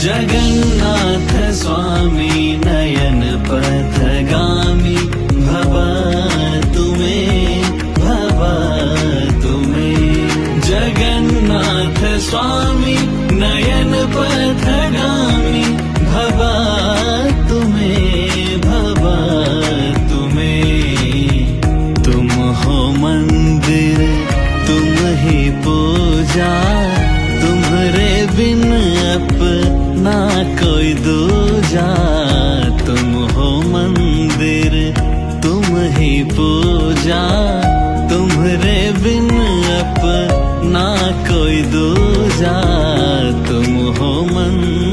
जगन्नाथ स्वामी नयन पथगामी भवा तुम्हें जगन्नाथ स्वामी नयन पथगामी भवा तुम्हें तुम हो मंदिर तुम ही पूजा तुम्हारे बिन अपना कोई दूजा तुम हो मंदिर तुम ही पूजा तुम्हारे बिन अपना कोई दूजा तुम हो मंदिर